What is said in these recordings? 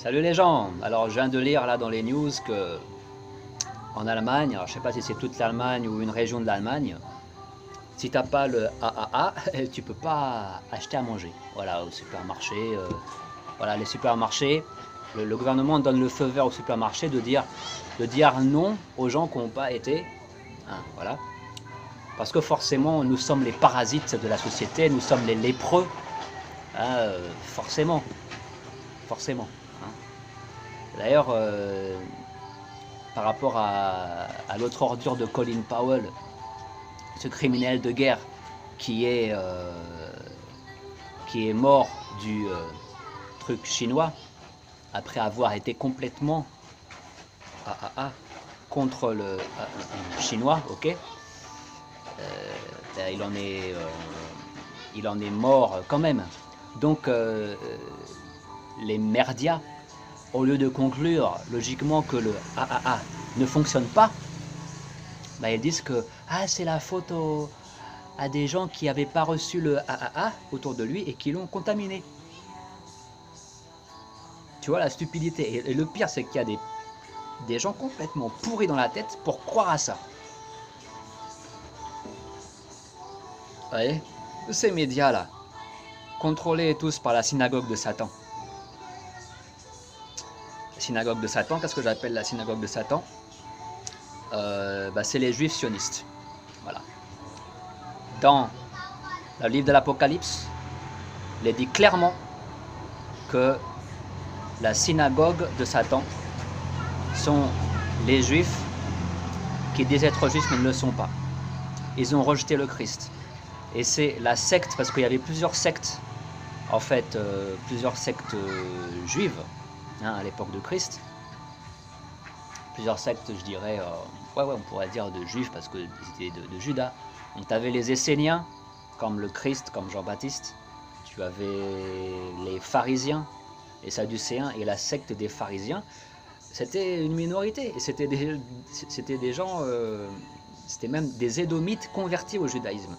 Salut les gens. Alors je viens de lire là dans les news que en Allemagne, alors je sais pas si c'est toute l'Allemagne ou une région de l'Allemagne, si t'as pas le AAA, tu peux pas acheter à manger. Voilà, au supermarché, voilà les supermarchés, le gouvernement donne le feu vert au supermarché de dire non aux gens qui n'ont pas été, hein, voilà, parce que forcément nous sommes les parasites de la société, nous sommes les lépreux, hein, forcément, forcément, hein. D'ailleurs, par rapport à l'autre ordure de Colin Powell, ce criminel de guerre qui est, euh, qui est mort du truc chinois, après avoir été complètement contre le chinois, ok, il en est mort quand même. Donc les merdias, au lieu de conclure logiquement que le AAA ne fonctionne pas, bah, ils disent que c'est la faute à des gens qui n'avaient pas reçu le AAA autour de lui et qui l'ont contaminé. Tu vois la stupidité. Et le pire, c'est qu'il y a des gens complètement pourris dans la tête pour croire à ça. Vous voyez, ces médias-là, contrôlés tous par la synagogue de Satan. La synagogue de Satan, qu'est-ce que j'appelle la synagogue de Satan? C'est les juifs sionistes. Voilà. Dans le livre de l'Apocalypse, il est dit clairement que la synagogue de Satan sont les juifs qui disent être juifs mais ne le sont pas. Ils ont rejeté le Christ. Et c'est la secte, parce qu'il y avait plusieurs sectes, en fait, plusieurs sectes juives, hein, à l'époque de Christ. Plusieurs sectes, je dirais, on pourrait dire de juifs, parce que c'était de Judas. Donc tu avais les Esséniens, comme le Christ, comme Jean-Baptiste. Tu avais les pharisiens, les sadducéens, et la secte des pharisiens. C'était une minorité, et c'était des gens, c'était même des édomites convertis au judaïsme.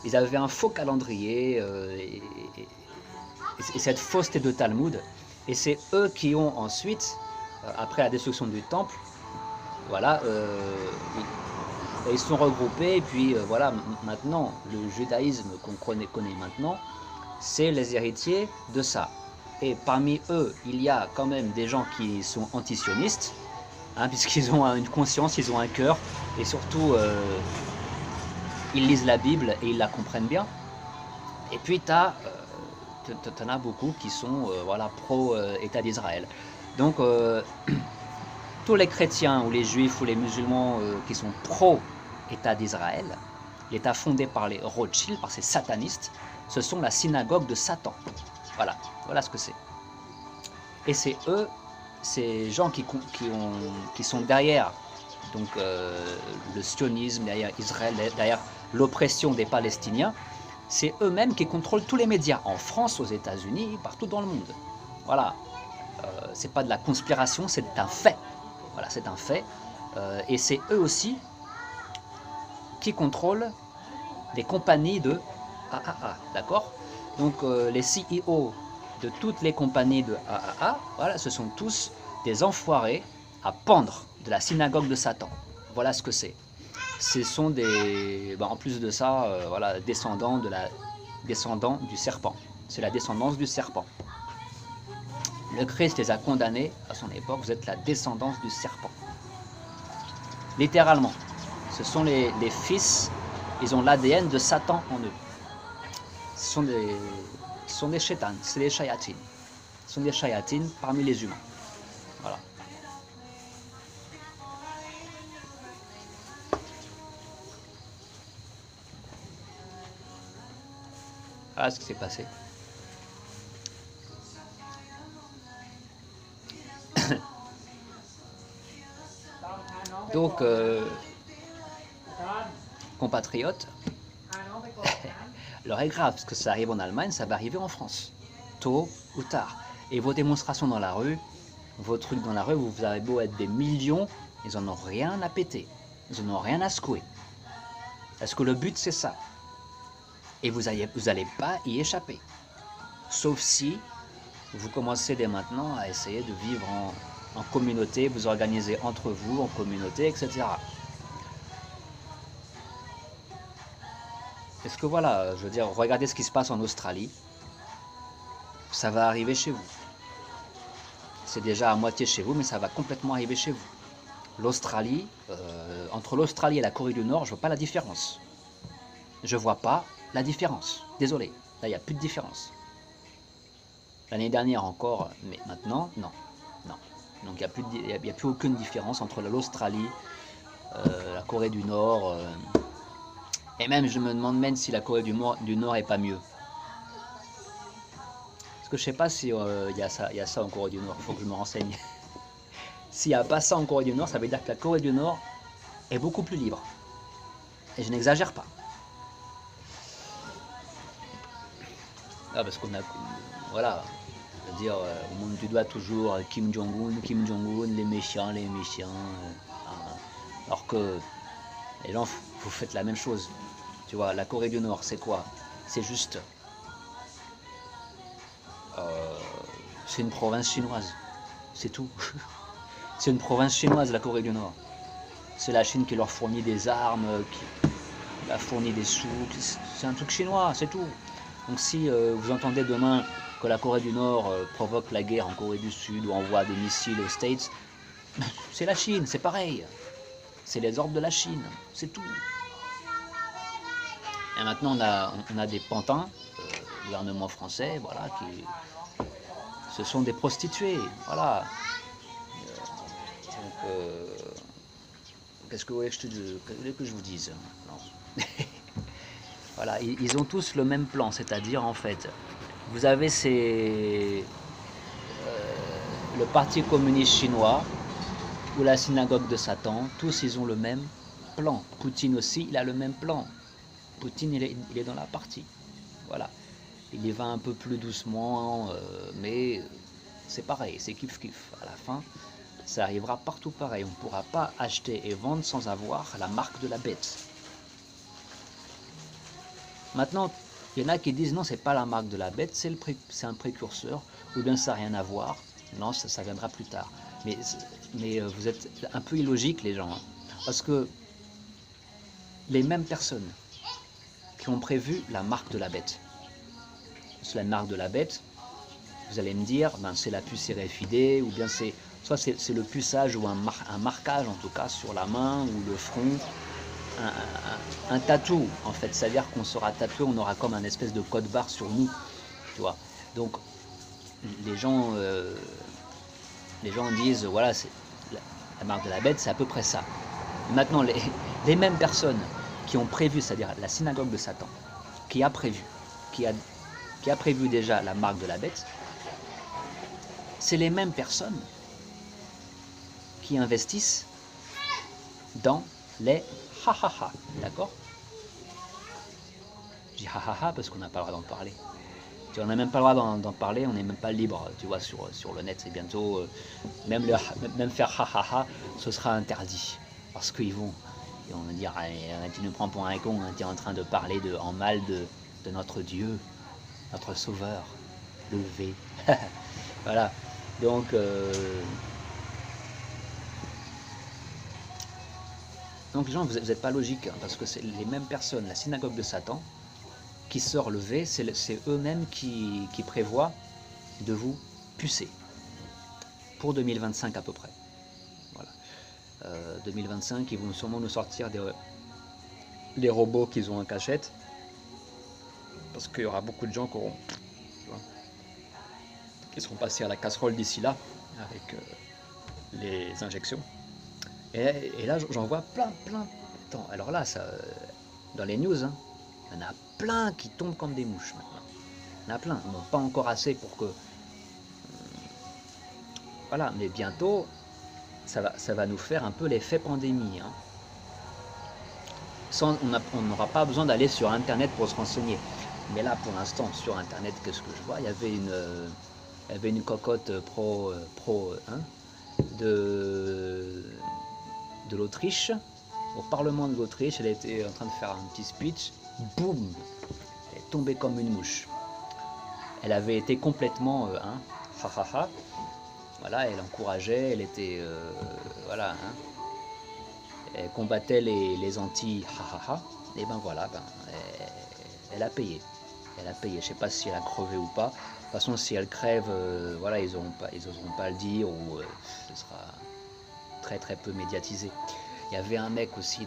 Ils avaient un faux calendrier et cette fausseté de Talmud, et c'est eux qui ont ensuite, après la destruction du temple, voilà, ils se sont regroupés, et puis voilà, maintenant, le judaïsme qu'on connaît maintenant, c'est les héritiers de ça. Et parmi eux, il y a quand même des gens qui sont antisionistes, hein, puisqu'ils ont une conscience, ils ont un cœur, et surtout, ils lisent la Bible et ils la comprennent bien. Et puis, t'en as beaucoup qui sont pro-État d'Israël. Donc, tous les chrétiens ou les juifs ou les musulmans qui sont pro-État d'Israël, l'État fondé par les Rothschild, par ces satanistes, ce sont la synagogue de Satan. Voilà ce que c'est. Et c'est eux, ces gens qui sont derrière donc, le sionisme, derrière Israël, derrière l'oppression des Palestiniens, c'est eux-mêmes qui contrôlent tous les médias, en France, aux États-Unis, partout dans le monde. Voilà, c'est pas de la conspiration, c'est un fait. Voilà, c'est un fait. Et c'est eux aussi qui contrôlent les compagnies de AAA, d'accord? Donc les CEO de toutes les compagnies de AAA, voilà, ce sont tous des enfoirés à pendre de la synagogue de Satan. Voilà ce que c'est. Ce sont des, en plus de ça, descendants du serpent. C'est la descendance du serpent. Le Christ les a condamnés à son époque. Vous êtes la descendance du serpent. Littéralement. Ce sont les fils. Ils ont l'ADN de Satan en eux. Ce sont des chétans, c'est des shayatines. Ce sont des shayatines parmi les humains. Voilà. Voilà ce qui s'est passé. Donc, compatriotes, alors est grave, parce que ça arrive en Allemagne, ça va arriver en France, tôt ou tard. Et vos démonstrations dans la rue, vos trucs dans la rue, vous avez beau être des millions, ils en ont rien à péter, ils en ont rien à secouer. Parce que le but c'est ça. Et vous allez pas y échapper. Sauf si vous commencez dès maintenant à essayer de vivre en communauté, vous organisez entre vous, en communauté, etc. Est-ce que voilà, je veux dire, regardez ce qui se passe en Australie, ça va arriver chez vous. C'est déjà à moitié chez vous, mais ça va complètement arriver chez vous. L'Australie, entre l'Australie et la Corée du Nord, je vois pas la différence. Je vois pas la différence. Désolé, là il n'y a plus de différence. L'année dernière encore, mais maintenant, non. Non. Donc il n'y a plus aucune différence entre l'Australie, la Corée du Nord, et même je me demande même si la Corée du Nord est pas mieux. Parce que je sais pas si y a ça en Corée du Nord, il faut que je me renseigne. S'il n'y a pas ça en Corée du Nord, ça veut dire que la Corée du Nord est beaucoup plus libre. Et je n'exagère pas. Ah, parce qu'on a... Voilà. Je veux dire, au monde du doigt toujours Kim Jong-un, les méchants, alors que les gens, vous faites la même chose. Tu vois, la Corée du Nord, c'est quoi? C'est juste... c'est une province chinoise. C'est tout. C'est une province chinoise, la Corée du Nord. C'est la Chine qui leur fournit des armes, qui leur fournit des sous. C'est un truc chinois, c'est tout. Donc si vous entendez demain que la Corée du Nord provoque la guerre en Corée du Sud ou envoie des missiles aux States, c'est la Chine, c'est pareil. C'est les ordres de la Chine, c'est tout. Et maintenant on a des pantins, gouvernement français, voilà, qui ce sont des prostituées, voilà. Donc, qu'est-ce que vous voulez que je vous dise? Non. Voilà, ils ont tous le même plan, c'est-à-dire en fait, vous avez le Parti communiste chinois ou la synagogue de Satan, tous ils ont le même plan. Poutine aussi, il a le même plan. Poutine, il est dans la partie. Voilà. Il y va un peu plus doucement, mais c'est pareil, c'est kiff-kiff. À la fin, ça arrivera partout pareil. On ne pourra pas acheter et vendre sans avoir la marque de la bête. Maintenant, il y en a qui disent non, c'est pas la marque de la bête, c'est un précurseur, ou bien ça n'a rien à voir. Non, ça viendra plus tard. Mais vous êtes un peu illogique, les gens, hein, parce que les mêmes personnes qui ont prévu la marque de la bête, c'est la marque de la bête, vous allez me dire, ben, c'est la puce RFID, ou bien soit c'est le puçage ou un marquage en tout cas sur la main ou le front, un tatou en fait, c'est-à-dire qu'on sera tatoué, on aura comme un espèce de code barre sur nous, tu vois. Donc les gens disent voilà, c'est la marque de la bête, c'est à peu près ça. Maintenant les mêmes personnes qui ont prévu, c'est-à-dire la synagogue de Satan, qui a prévu déjà la marque de la bête, c'est les mêmes personnes qui investissent dans les ha-ha-ha, d'accord? Je dis ha-ha-ha parce qu'on n'a pas le droit d'en parler. On n'a même pas le droit d'en parler, on n'est même pas libre, tu vois, sur le net. C'est bientôt, même faire ha-ha-ha, ce sera interdit. Parce qu'ils vont me dire, tu nous prends pour un con, tu es en train de parler en mal de notre Dieu, notre Sauveur, le V. Voilà, donc... Donc les gens, vous n'êtes pas logique, hein, parce que c'est les mêmes personnes, la synagogue de Satan, qui sort le V, c'est eux-mêmes qui prévoient de vous pucer. Pour 2025 à peu près. Voilà. 2025, ils vont sûrement nous sortir les robots qu'ils ont en cachette. Parce qu'il y aura beaucoup de gens qui seront passés à la casserole d'ici là, avec les injections. Et là, j'en vois plein. Attends, alors là, dans les news, hein, il y en a plein qui tombent comme des mouches maintenant. Il y en a plein. Bon, pas encore assez pour que... voilà, mais bientôt, ça va nous faire un peu l'effet pandémie. Hein. On n'aura pas besoin d'aller sur Internet pour se renseigner. Mais là, pour l'instant, sur Internet, qu'est-ce que je vois? Il y avait une cocotte pro hein, de l'Autriche, au Parlement de l'Autriche. Elle était en train de faire un petit speech, boum, elle est tombée comme une mouche. Elle avait été complètement ha ha ha. Voilà, elle encourageait, elle était, voilà, hein, elle combattait les anti ha ha ha. Et ben voilà, ben, elle a payé. Elle a payé. Je sais pas si elle a crevé ou pas. De toute façon, si elle crève, voilà, ils oseront pas le dire ou ce sera très très peu médiatisé. Il y avait un mec aussi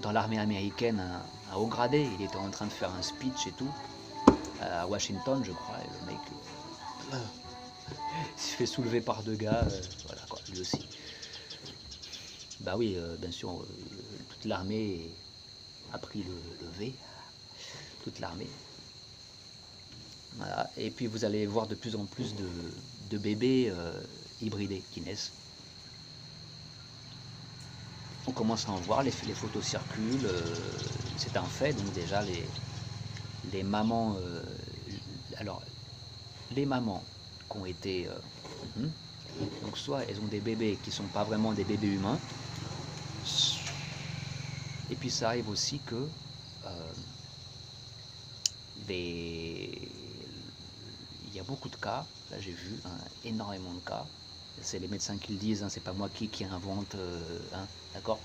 dans l'armée américaine, un haut gradé. Il était en train de faire un speech et tout à Washington, je crois. Et le mec il se fait soulever par deux gars. Voilà quoi, lui aussi. Bah oui, bien sûr, toute l'armée a pris le V, toute l'armée. Voilà. Et puis vous allez voir de plus en plus de bébés hybridés qui naissent. On commence à en voir, les photos circulent, c'est un fait, donc déjà les mamans, alors les mamans qui ont été, donc soit elles ont des bébés qui ne sont pas vraiment des bébés humains, et puis ça arrive aussi que il y a beaucoup de cas, là j'ai vu énormément de cas, c'est les médecins qui le disent, c'est pas moi qui invente, d'accord.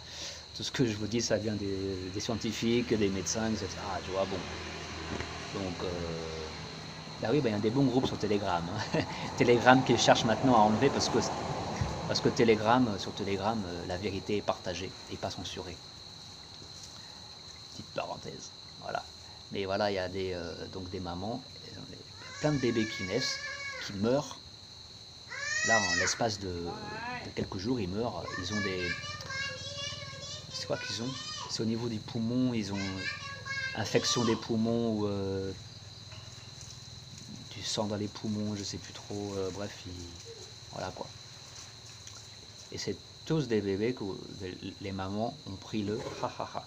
Tout ce que je vous dis, ça vient des scientifiques, des médecins, etc. Tu vois, bon. Donc, bah oui, il y a des bons groupes sur Telegram. Telegram qui cherche maintenant à enlever parce que Telegram, sur Telegram, la vérité est partagée et pas censurée. Petite parenthèse, voilà. Mais voilà, il y a donc des mamans, plein de bébés qui naissent, qui meurent. Là, en l'espace de quelques jours, ils meurent. Ils ont des... C'est quoi qu'ils ont? C'est au niveau des poumons, ils ont infection des poumons ou du sang dans les poumons, je sais plus trop. Bref, voilà quoi. Et c'est tous des bébés que les mamans ont pris le ha ha ha.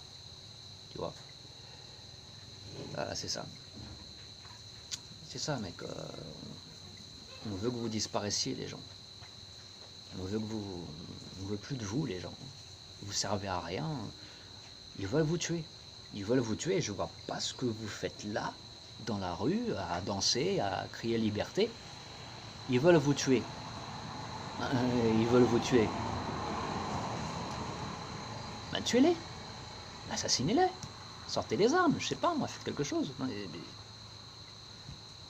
Tu vois? Voilà, c'est ça. C'est ça, mec. On veut que vous disparaissiez, les gens. On veut plus de vous, les gens. Vous servez à rien. Ils veulent vous tuer. Ils veulent vous tuer. Je vois pas ce que vous faites là, dans la rue, à danser, à crier liberté. Ils veulent vous tuer. Ils veulent vous tuer. Ben, tuez-les. Assassinez-les. Sortez les armes. Je sais pas, moi, faites quelque chose.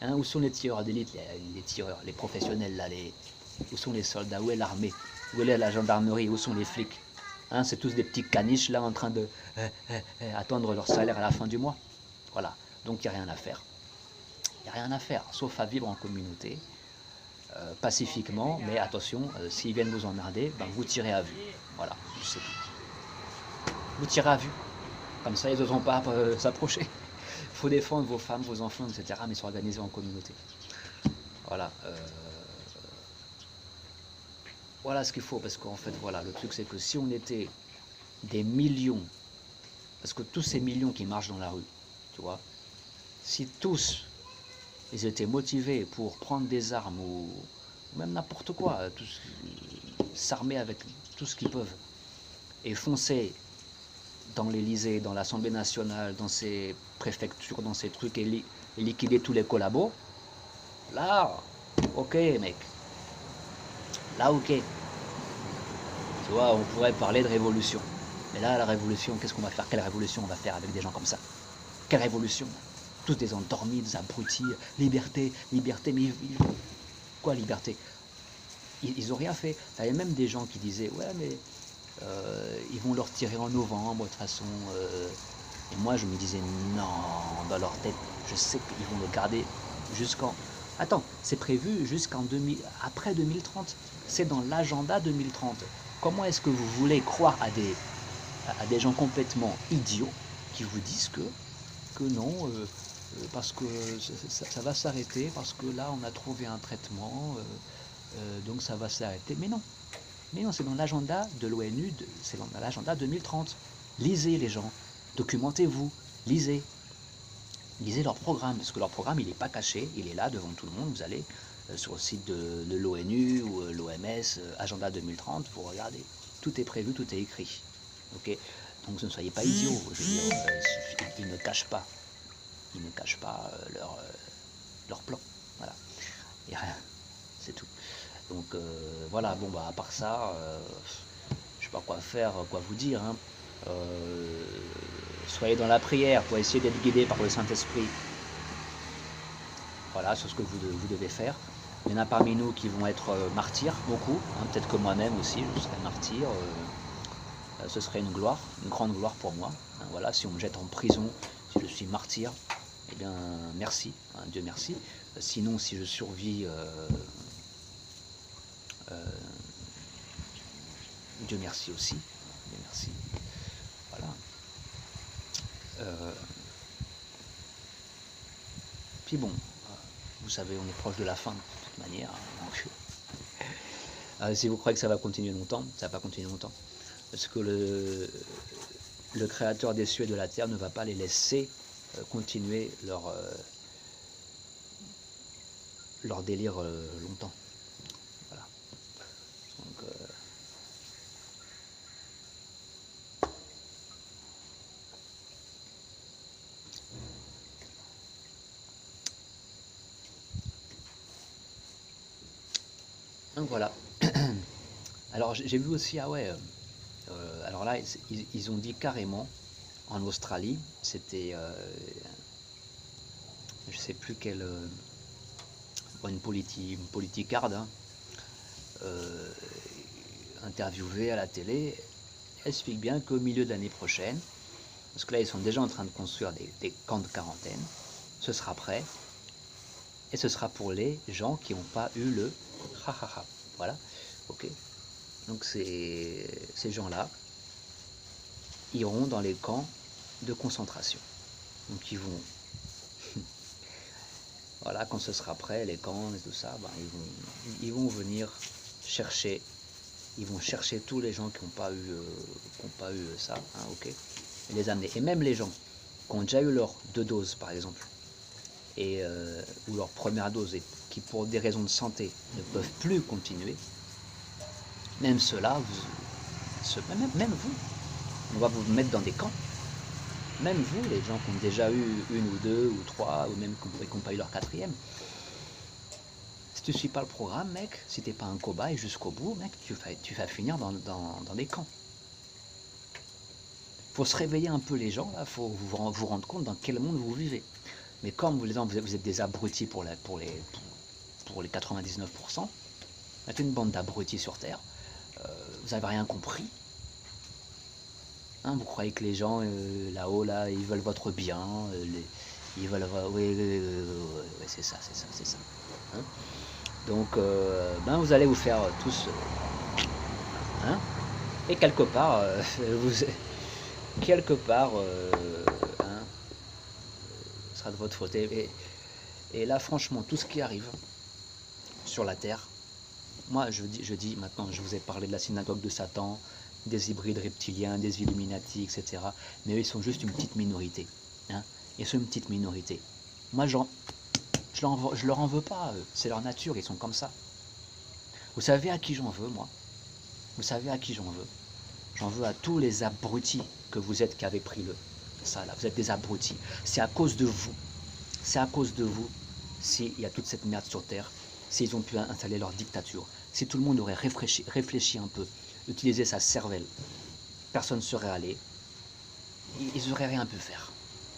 Où sont les tireurs d'élite, les tireurs, les professionnels là, où sont les soldats, où est l'armée, où est la gendarmerie, où sont les flics? C'est tous des petits caniches là en train de attendre leur salaire à la fin du mois. Voilà, donc il n'y a rien à faire. Il n'y a rien à faire, sauf à vivre en communauté, pacifiquement, mais attention, s'ils viennent vous emmerder, ben, vous tirez à vue. Voilà, c'est tout. Vous tirez à vue. Comme ça, ils n'oseront pas s'approcher. Il faut défendre vos femmes, vos enfants, etc., mais s'organiser en communauté. Voilà. Voilà ce qu'il faut, parce qu'en fait, voilà, le truc, c'est que si on était des millions, parce que tous ces millions qui marchent dans la rue, tu vois, si tous, ils étaient motivés pour prendre des armes ou même n'importe quoi, s'armer avec tout ce qu'ils peuvent, et foncer dans l'Élysée, dans l'Assemblée nationale, dans ces préfectures, dans ces trucs, et liquider tous les collabos, là, ok, mec. Là, ok. Tu vois, on pourrait parler de révolution. Mais là, la révolution, qu'est-ce qu'on va faire? Quelle révolution on va faire avec des gens comme ça? Quelle révolution? Tous des endormis, des abrutis. Liberté, liberté, mais quoi liberté? Ils ont rien fait. Il y avait même des gens qui disaient, ouais, mais ils vont leur tirer en novembre, de toute façon. Et moi, je me disais, non, dans leur tête, je sais qu'ils vont le garder jusqu'en... Attends, c'est prévu après 2030. C'est dans l'agenda 2030. Comment est-ce que vous voulez croire à des gens complètement idiots qui vous disent que non, parce que ça va s'arrêter, parce que là, on a trouvé un traitement, donc ça va s'arrêter. Mais non, c'est dans l'agenda de l'ONU, c'est dans l'agenda 2030. Lisez les gens, documentez-vous, lisez. Lisez leur programme, parce que leur programme, il n'est pas caché, il est là devant tout le monde. Vous allez sur le site de l'ONU ou l'OMS, Agenda 2030, vous regardez. Tout est prévu, tout est écrit. Ok. Donc ne soyez pas idiots, je veux dire, ils ne cachent pas. ils ne cachent pas leur plan. Voilà, et rien, c'est tout. Donc voilà, bon bah à part ça, je sais pas quoi faire, quoi vous dire. Hein. Soyez dans la prière pour essayer d'être guidé par le Saint-Esprit. Voilà, c'est ce que vous devez faire. Il y en a parmi nous qui vont être martyrs, beaucoup. Hein, peut-être que moi-même aussi, je serai martyr. Ce serait une gloire, une grande gloire pour moi. Hein, voilà, si on me jette en prison, si je suis martyr, eh bien merci, hein, Dieu merci. Sinon, si je survis, Dieu merci aussi. Dieu merci. Voilà. Puis bon, vous savez, on est proche de la fin de toute manière. Donc, si vous croyez que ça va continuer longtemps, ça va pas continuer longtemps. Parce que le Créateur des cieux et de la terre ne va pas les laisser continuer leur délire longtemps. Voilà. Donc, voilà. Alors j'ai vu aussi, ah ouais, alors là, ils ont dit carrément, en Australie, c'était, je sais plus quelle, une politicarde, hein, interviewée à la télé, elle explique bien qu'au milieu de l'année prochaine, parce que là ils sont déjà en train de construire des camps de quarantaine, ce sera prêt, et ce sera pour les gens qui n'ont pas eu le ha. Voilà, ok. Donc ces gens-là iront dans les camps de concentration. Donc ils vont, voilà, quand ce sera prêt, les camps et tout ça, ben, ils vont venir chercher, ils vont chercher tous les gens qui n'ont pas eu ça, hein, ok, et les amener. Et même les gens qui ont déjà eu leurs 2 doses, par exemple, et ou leur première dose, et qui pour des raisons de santé ne peuvent plus continuer, même ceux-là, même vous, on va vous mettre dans des camps. Même vous, les gens qui ont déjà eu 1 ou 2 ou 3, ou même qui n'ont pas eu leur 4e, si tu ne suis pas le programme, mec, si tu n'es pas un cobaye jusqu'au bout, mec, tu vas finir dans des camps. Il faut se réveiller un peu les gens, il faut vous rendre compte dans quel monde vous vivez. Mais comme vous êtes des abrutis pour les 99%, vous êtes une bande d'abrutis sur Terre, vous n'avez rien compris. Hein, vous croyez que les gens là-haut, là, ils veulent votre bien, ils veulent... Oui, c'est ça. Hein, donc, ben, vous allez vous faire tous... hein, et quelque part, hein, ce sera de votre faute. Et là, franchement, tout ce qui arrive sur la Terre, moi, je dis maintenant, je vous ai parlé de la synagogue de Satan, des hybrides reptiliens, des Illuminati, etc. Mais eux, ils sont juste une petite minorité. Hein, ils sont une petite minorité. Moi, je leur en veux pas. C'est leur nature, ils sont comme ça. Vous savez à qui j'en veux, moi? Vous savez à qui j'en veux? J'en veux à tous les abrutis que vous êtes qui avez pris ça là. Vous êtes des abrutis. C'est à cause de vous. C'est à cause de vous s'il y a toute cette merde sur Terre, s'ils ont pu installer leur dictature. Si tout le monde aurait réfléchi un peu, utilisé sa cervelle, personne ne serait allé. Ils n'auraient rien pu faire.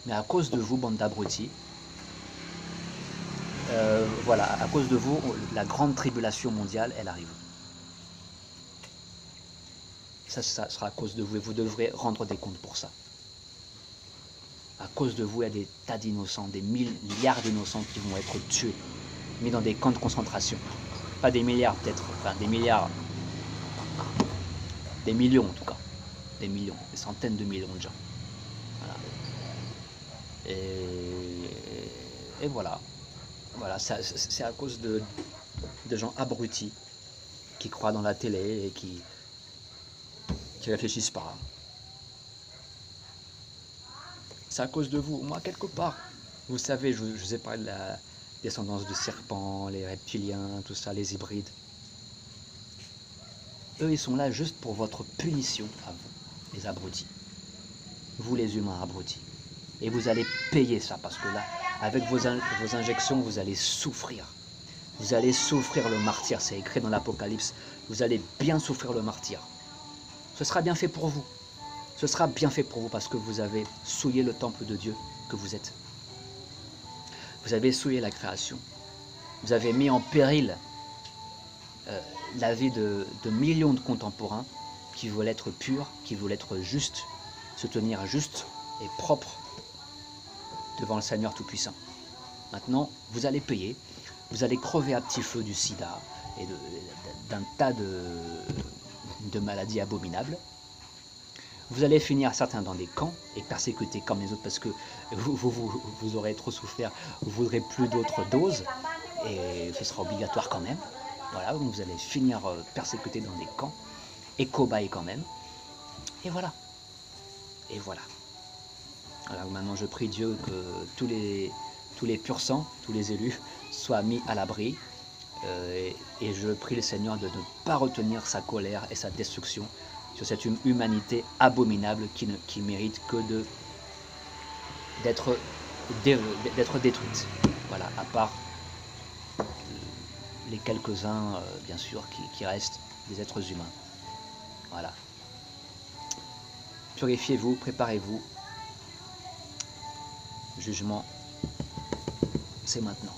Mais à cause de vous, bande d'abrutis, voilà, à cause de vous, la grande tribulation mondiale, elle arrive. Ça sera à cause de vous et vous devrez rendre des comptes pour ça. À cause de vous, il y a des tas d'innocents, des milliards d'innocents qui vont être tués, mis dans des camps de concentration. Pas des milliards peut-être, enfin des milliards, des millions en tout cas. Des millions, des centaines de millions de gens. Voilà. Et voilà. Voilà, c'est à cause de gens abrutis qui croient dans la télé et qui réfléchissent pas. C'est à cause de vous. Moi, quelque part, vous savez, je vous ai parlé de la descendance du serpent, les reptiliens, tout ça, les hybrides. Eux, ils sont là juste pour votre punition à vous, les abrutis. Vous, les humains abrutis. Et vous allez payer ça, parce que là, avec vos injections, vous allez souffrir. Vous allez souffrir le martyre, c'est écrit dans l'Apocalypse. Vous allez bien souffrir le martyre. Ce sera bien fait pour vous. Ce sera bien fait pour vous parce que vous avez souillé le temple de Dieu que vous êtes. Vous avez souillé la création. Vous avez mis en péril la vie de millions de contemporains qui veulent être purs, qui veulent être justes, se tenir juste et propre devant le Seigneur Tout-Puissant. Maintenant, vous allez payer, vous allez crever à petit feu du sida et d'un tas de maladies abominables. Vous allez finir certains dans des camps et persécutés comme les autres parce que vous aurez trop souffert, vous ne voudrez plus d'autres doses et ce sera obligatoire quand même. Voilà, donc vous allez finir persécutés dans des camps et cobayes quand même. Et voilà. Et voilà. Alors maintenant je prie Dieu que tous les purs sangs, tous les élus soient mis à l'abri et je prie le Seigneur de ne pas retenir sa colère et sa destruction sur cette humanité abominable qui mérite que d'être détruite. Voilà, à part les quelques-uns, bien sûr, qui restent des êtres humains. Voilà. Purifiez-vous, préparez-vous. Jugement, c'est maintenant.